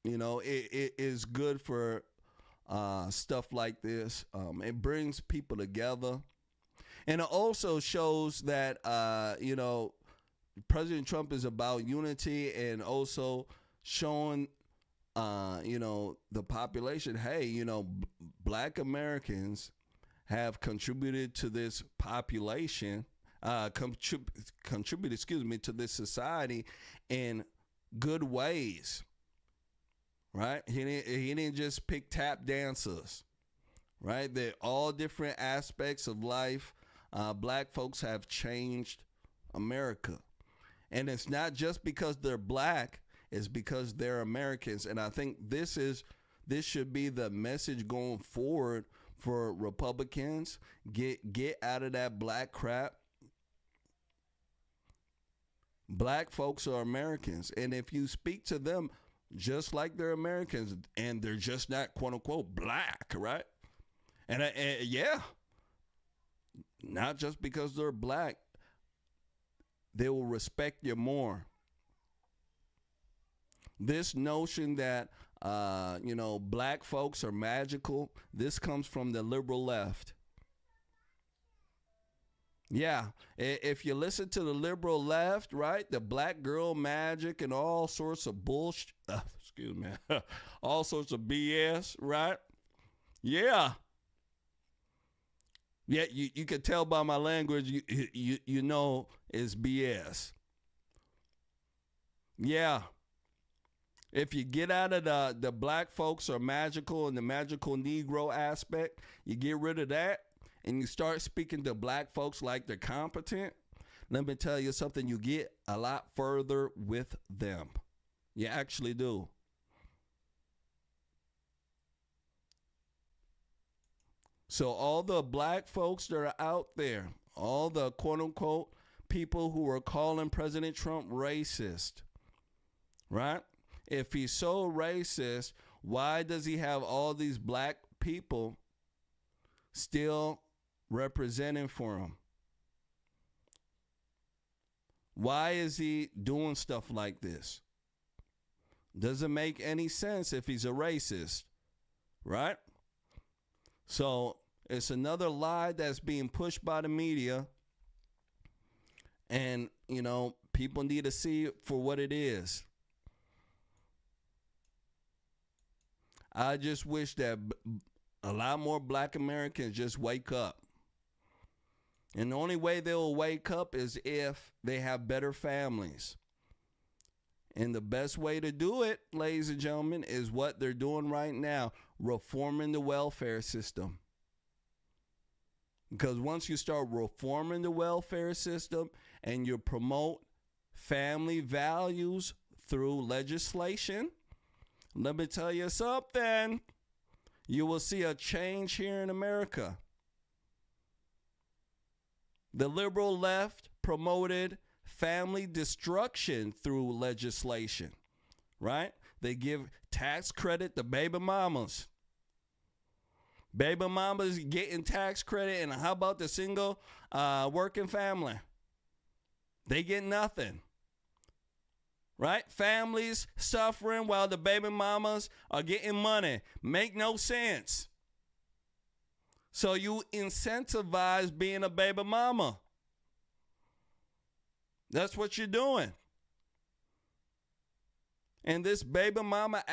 It is good for stuff like this. It brings people together. And it also shows that, President Trump is about unity and also showing, the population, hey, Black Americans have contributed to this population, contributed, to this society in good ways. Right? He didn't just pick tap dancers, right? They're all different aspects of life. Black folks have changed America. And it's not just because they're black, it's because they're Americans. And I think this should be the message going forward for Republicans. Get out of that black crap. Black folks are Americans. And if you speak to them just like they're Americans and they're just not quote unquote black, right? And yeah, not just because they're black, they will respect you more. This notion that, black folks are magical, this comes from the liberal left. Yeah, if you listen to the liberal left, right, the black girl magic and all sorts of bullshit, all sorts of BS, right? Yeah. Yeah, you can tell by my language, you know it's BS. Yeah. If you get out of the black folks are magical and the magical Negro aspect, you get rid of that and you start speaking to black folks like they're competent, let me tell you something, you get a lot further with them. You actually do. So all the black folks that are out there, all the quote unquote people who are calling President Trump racist, right? If he's so racist, why does he have all these black people still representing for him? Why is he doing stuff like this? Doesn't make any sense if he's a racist, right? So it's another lie that's being pushed by the media. And, people need to see it for what it is. I just wish that a lot more black Americans just wake up. And the only way they will wake up is if they have better families. And the best way to do it, ladies and gentlemen, is what they're doing right now, reforming the welfare system. Because once you start reforming the welfare system and you promote family values through legislation, let me tell you something. You will see a change here in America. The liberal left promoted family destruction through legislation, right? They give tax credit to baby mamas. Baby mamas getting tax credit, and how about the single working family? They get nothing. Right? Families suffering while the baby mamas are getting money. Make no sense. So you incentivize being a baby mama. That's what you're doing. And this baby mama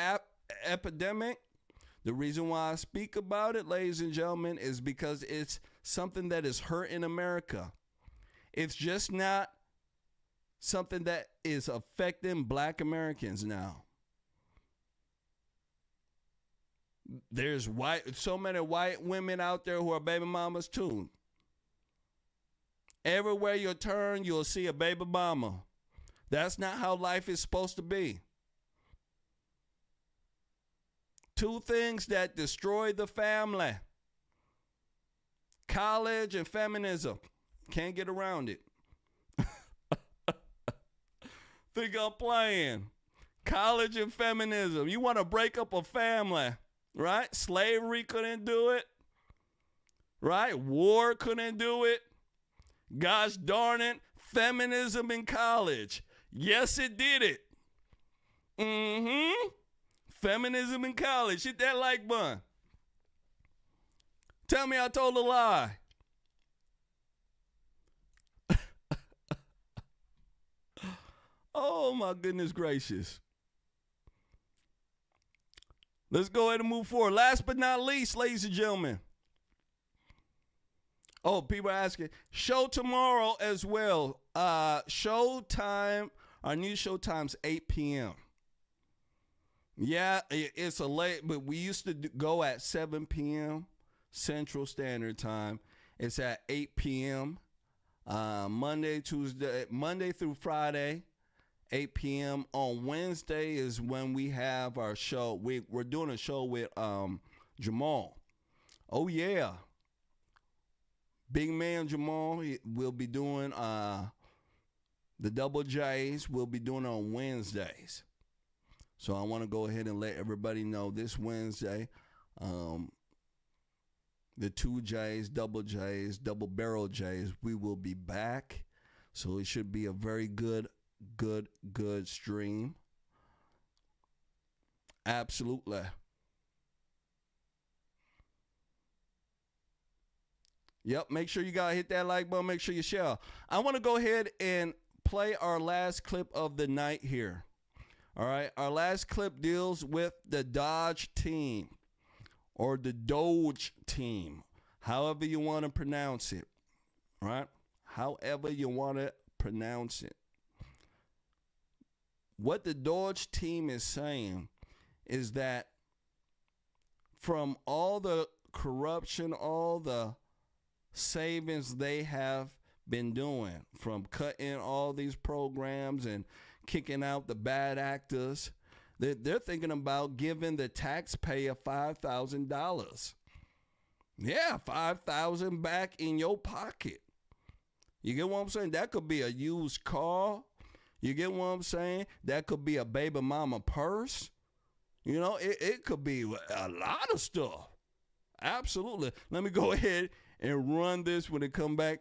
epidemic The reason why I speak about it, ladies and gentlemen, is because it's something that is hurting America. It's just not something that is affecting black Americans now. There's so many white women out there who are baby mamas too. Everywhere you turn, you'll see a baby mama. That's not how life is supposed to be. Two things that destroy the family: college and feminism. Can't get around it. Think I'm playing. College and feminism. You want to break up a family, right? Slavery couldn't do it, right? War couldn't do it. Gosh darn it, feminism in college. Yes, it did it. Feminism in college. Hit that like button. Tell me I told a lie. Oh, my goodness gracious. Let's go ahead and move forward. Last but not least, ladies and gentlemen. Oh, people are asking. Show tomorrow as well. Show time. Our new show time's 8 p.m. Yeah, it's a late, but we used to go at 7 p.m. Central Standard Time. It's at 8 p.m. Monday through Friday, 8 p.m. On Wednesday is when we have our show. We're doing a show with Jamal. Oh, yeah. Big man Jamal will be doing the Double J's. We'll be doing it on Wednesdays. So I want to go ahead and let everybody know this Wednesday, the 2 J's, double barrel J's, we will be back. So it should be a very good stream. Absolutely. Yep, make sure you gotta hit that like button, make sure you share. I want to go ahead and play our last clip of the night here. All right, our last clip deals with the DOGE team, or the DOGE team, however you want to pronounce it, right? However you want to pronounce it. What the DOGE team is saying is that from all the corruption, all the savings they have been doing, from cutting all these programs and kicking out the bad actors, they're thinking about giving the taxpayer $5,000. Yeah, $5,000 back in your pocket. You get what I'm saying? That could be a used car. You get what I'm saying? That could be a baby mama purse. You know, it could be a lot of stuff. Absolutely. Let me go ahead and run this. When it come back,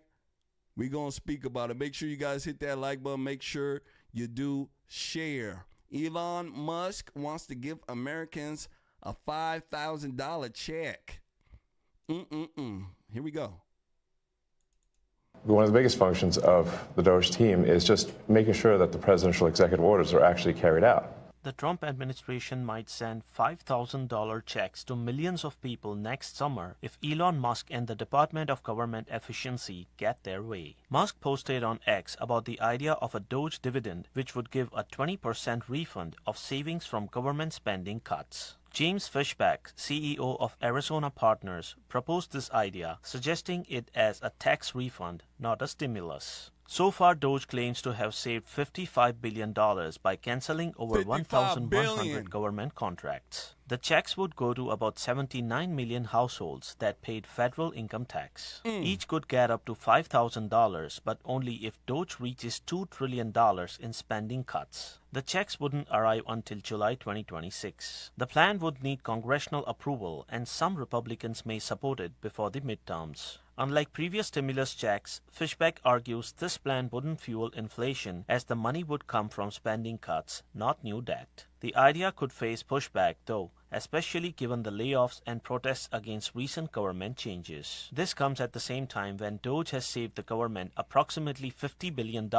we're going to speak about it. Make sure you guys hit that like button. Make sure you do share. Elon Musk wants to give Americans a $5,000 check. Here we go. One of the biggest functions of the DOGE team is just making sure that the presidential executive orders are actually carried out. The Trump administration might send $5,000 checks to millions of people next summer if Elon Musk and the Department of Government Efficiency get their way. Musk posted on X about the idea of a DOGE dividend, which would give a 20% refund of savings from government spending cuts. James Fishback, CEO of Arizona Partners, proposed this idea, suggesting it as a tax refund, not a stimulus. So far, DOGE claims to have saved $55 billion by canceling over 1,100 government contracts. The checks would go to about 79 million households that paid federal income tax. Each could get up to $5,000, but only if DOGE reaches $2 trillion in spending cuts. The checks wouldn't arrive until July 2026. The plan would need congressional approval, and some Republicans may support it before the midterms. Unlike previous stimulus checks, Fishback argues this plan wouldn't fuel inflation, as the money would come from spending cuts, not new debt. The idea could face pushback, though, especially given the layoffs and protests against recent government changes. This comes at the same time when DOGE has saved the government approximately $50 billion,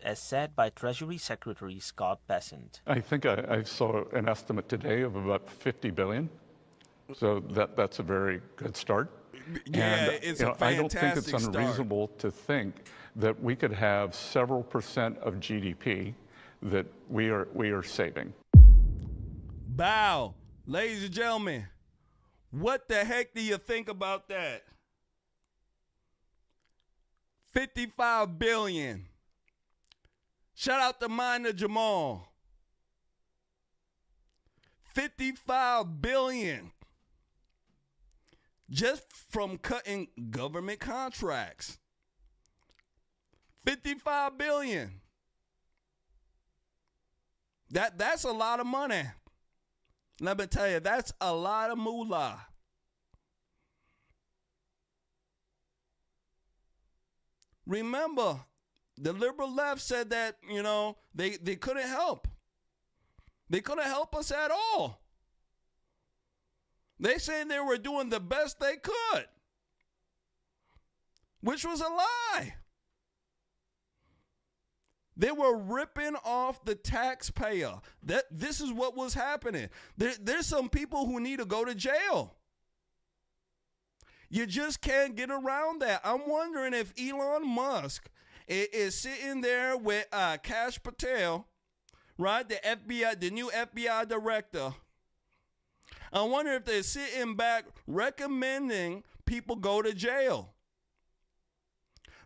as said by Treasury Secretary Scott Bessent. I think I saw an estimate today of about $50 billion. So that's a very good start. Yeah, and, it's you a know, I don't think it's fantastic unreasonable to think that we could have several percent of GDP that we are saving. Bow. Ladies and gentlemen, what the heck do you think about that? 55 billion. Shout out to Mina Jamal. 55 billion. Just from cutting government contracts. 55 billion. That's a lot of money. Let me tell you, that's a lot of moolah. Remember, the liberal left said that, you know, they couldn't help. They couldn't help us at all. They said they were doing the best they could, which was a lie. They were ripping off the taxpayer. This is what was happening. There's some people who need to go to jail. You just can't get around that. I'm wondering if Elon Musk is sitting there with Kash Patel, right? The FBI, the new FBI director. I wonder if they're sitting back recommending people go to jail.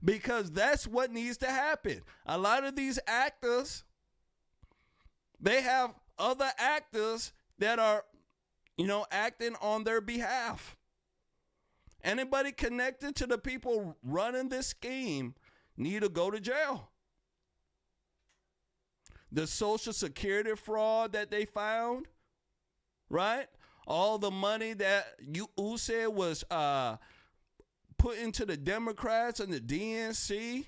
Because that's what needs to happen. A lot of these actors, they have other actors that are, you know, acting on their behalf. Anybody connected to the people running this scheme need to go to jail. The Social Security fraud that they found, right? All the money that you said was put into the Democrats and the DNC,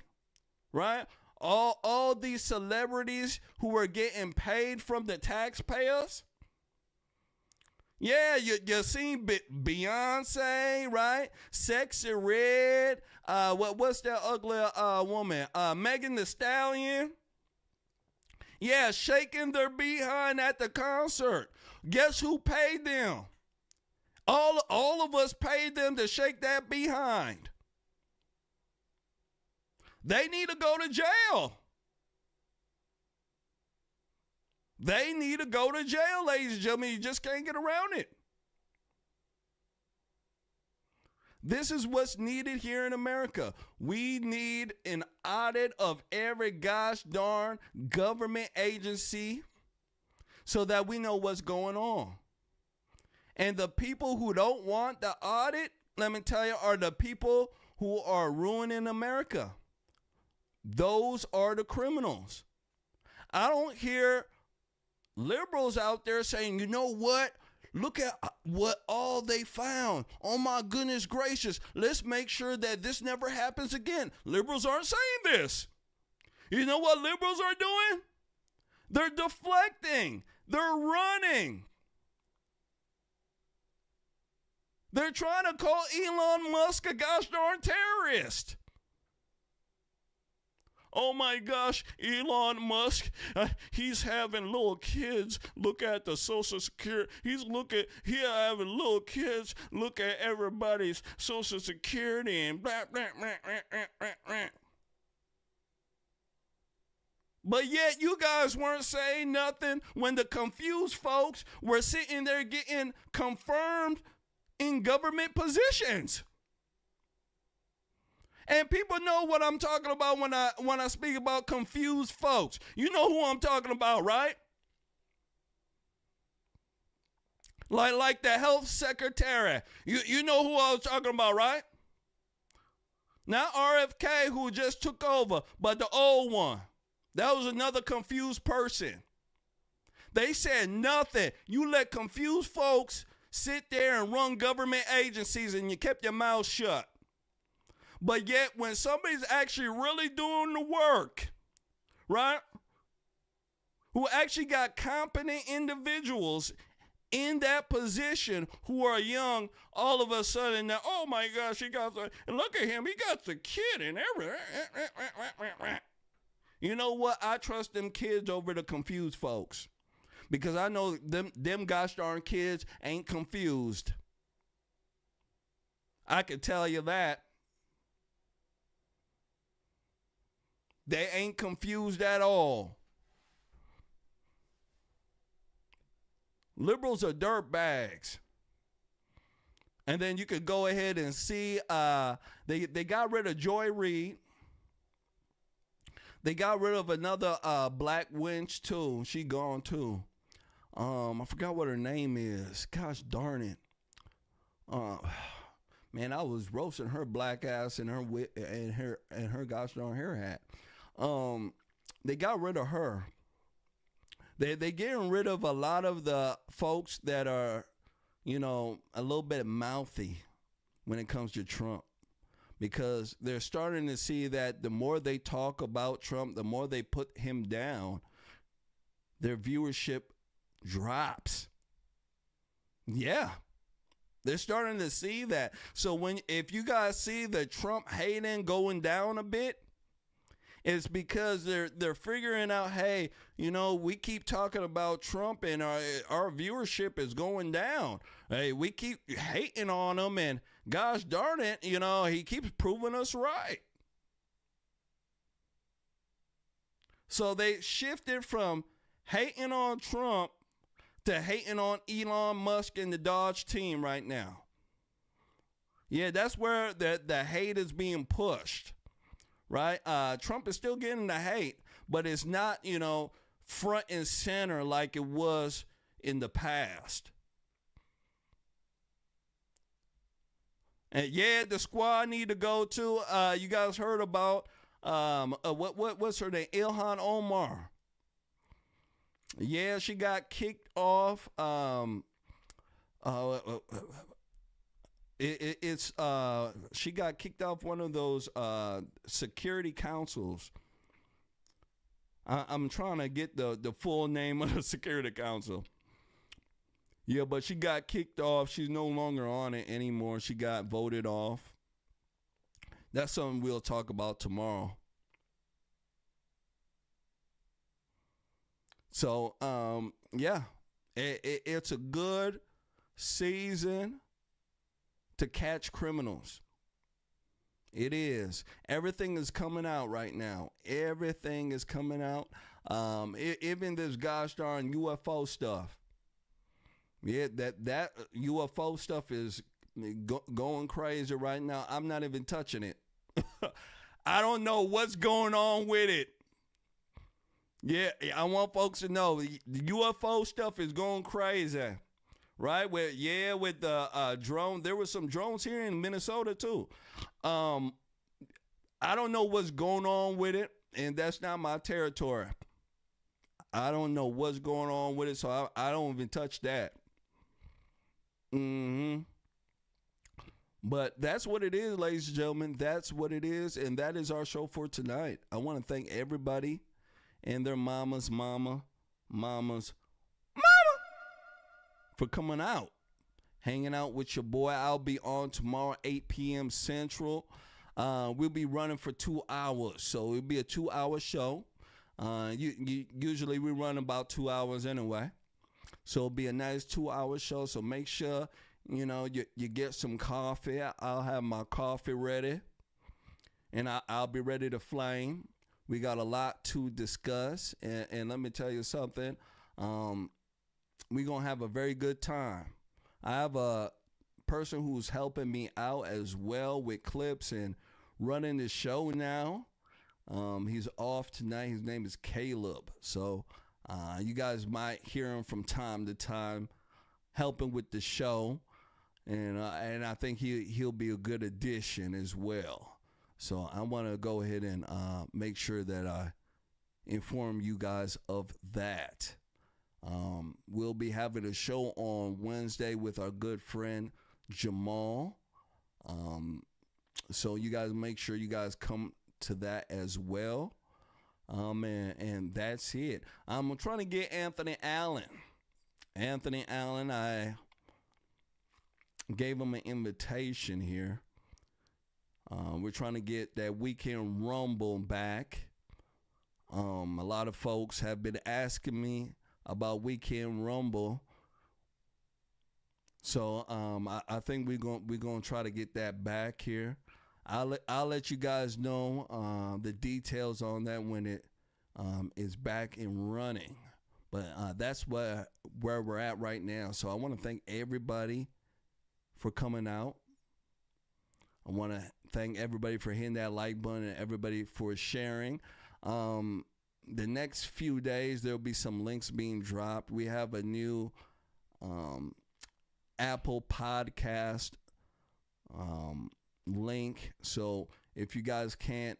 right? All these celebrities who were getting paid from the taxpayers. Yeah, you seen Beyonce, right? Sexy Red. What's that ugly woman? Megan Thee Stallion. Yeah, shaking their behind at the concert. Guess who paid them? All of us paid them to shake that behind. They need to go to jail. They need to go to jail, ladies and gentlemen. You just can't get around it. This is what's needed here in America. We need an audit of every gosh darn government agency so that we know what's going on. And the people who don't want the audit, let me tell you, are the people who are ruining America. Those are the criminals. I don't hear liberals out there saying, you know what? Look at what all they found. Oh my goodness gracious. Let's make sure that this never happens again. Liberals aren't saying this. You know what liberals are doing? They're deflecting. They're running. They're trying to call Elon Musk a gosh darn terrorist. Oh my gosh, Elon Musk, he's having little kids look at the Social Security. He's having little kids look at everybody's Social Security and blah, blah, blah, blah, blah, blah. But yet you guys weren't saying nothing when the confused folks were sitting there getting confirmed in government positions. And people know what I'm talking about when I speak about confused folks. You know who I'm talking about, right? Like the health secretary. You know who I was talking about, right? Not RFK, who just took over, but the old one. That was another confused person. They said nothing. You let confused folks sit there and run government agencies and you kept your mouth shut. But yet when somebody's actually really doing the work, right, who actually got competent individuals in that position who are young, all of a sudden, now, oh my gosh, look at him, he got the kid and everything. You know what? I trust them kids over the confused folks because I know them gosh darn kids ain't confused. I can tell you that. They ain't confused at all. Liberals are dirt bags. And then you could go ahead and see they got rid of Joy Reid. They got rid of another black wench too. She gone too. I forgot what her name is. Gosh darn it. Man, I was roasting her black ass and her gosh darn hair hat. They got rid of her. They getting rid of a lot of the folks that are, you know, a little bit mouthy when it comes to Trump, because they're starting to see that the more they talk about Trump, the more they put him down, their viewership drops. Yeah. They're starting to see that. So if you guys see the Trump hating going down a bit, it's because they're figuring out, hey, you know, we keep talking about Trump and our viewership is going down. Hey, we keep hating on him, and gosh darn it, you know, he keeps proving us right. So they shifted from hating on Trump to hating on Elon Musk and the DOGE team right now. Yeah, that's where the hate is being pushed. Right? Trump is still getting the hate, but it's not, you know, front and center like it was in the past. And yeah, the squad need to go to, you guys heard about, what's her name? Ilhan Omar. Yeah, she got kicked off. She got kicked off one of those security councils. I'm trying to get the full name of the security council. Yeah, but she got kicked off. She's no longer on it anymore. She got voted off. That's something we'll talk about tomorrow. So, yeah, it's a good season to catch criminals. It is. Everything is coming out right now. Everything is coming out. Even this gosh darn UFO stuff. Yeah, that UFO stuff is going crazy right now. I'm not even touching it. I don't know what's going on with it. Yeah, I want folks to know the UFO stuff is going crazy. Right? With the drone. There were some drones here in Minnesota too. I don't know what's going on with it, and that's not my territory. I don't know what's going on with it, so I don't even touch that. But that's what it is, ladies and gentlemen. That's what it is, and that is our show for tonight. I want to thank everybody and their mama's for coming out, hanging out with your boy. I'll be on tomorrow, 8 p.m. Central. We'll be running for 2 hours, so it'll be a 2-hour show. Usually we run about 2 hours anyway, so it'll be a nice 2-hour show. So make sure, you know, you get some coffee. I'll have my coffee ready, and I'll be ready to flame. We got a lot to discuss, and let me tell you something. We're going to have a very good time. I have a person who's helping me out as well with clips and running the show now. He's off tonight. His name is Caleb. So you guys might hear him from time to time helping with the show. And I think he'll be a good addition as well. So I want to go ahead and make sure that I inform you guys of that. We'll be having a show on Wednesday with our good friend Jamal. So you guys make sure you guys come to that as well. And that's it. I'm trying to get Anthony Allen. I gave him an invitation here. We're trying to get that Weekend Rumble back. A lot of folks have been asking me about Weekend Rumble. So I think we're gonna try to get that back here. I'll let you guys know the details on that when it is back and running. But that's where we're at right now. So I want to thank everybody for coming out. I want to thank everybody for hitting that like button and everybody for sharing. The next few days, there'll be some links being dropped. We have a new Apple podcast link. So if you guys can't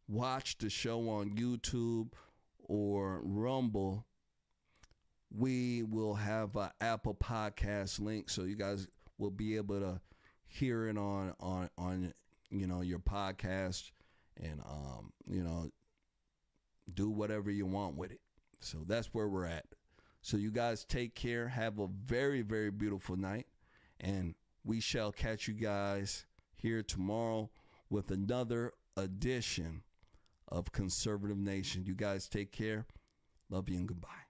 watch the show on YouTube or Rumble, we will have an Apple podcast link, so you guys will be able to hear it on your podcast and do whatever you want with it. So that's where we're at. So you guys take care. Have a very, very beautiful night, and we shall catch you guys here tomorrow with another edition of Conservative Nation. You guys take care. Love you and goodbye.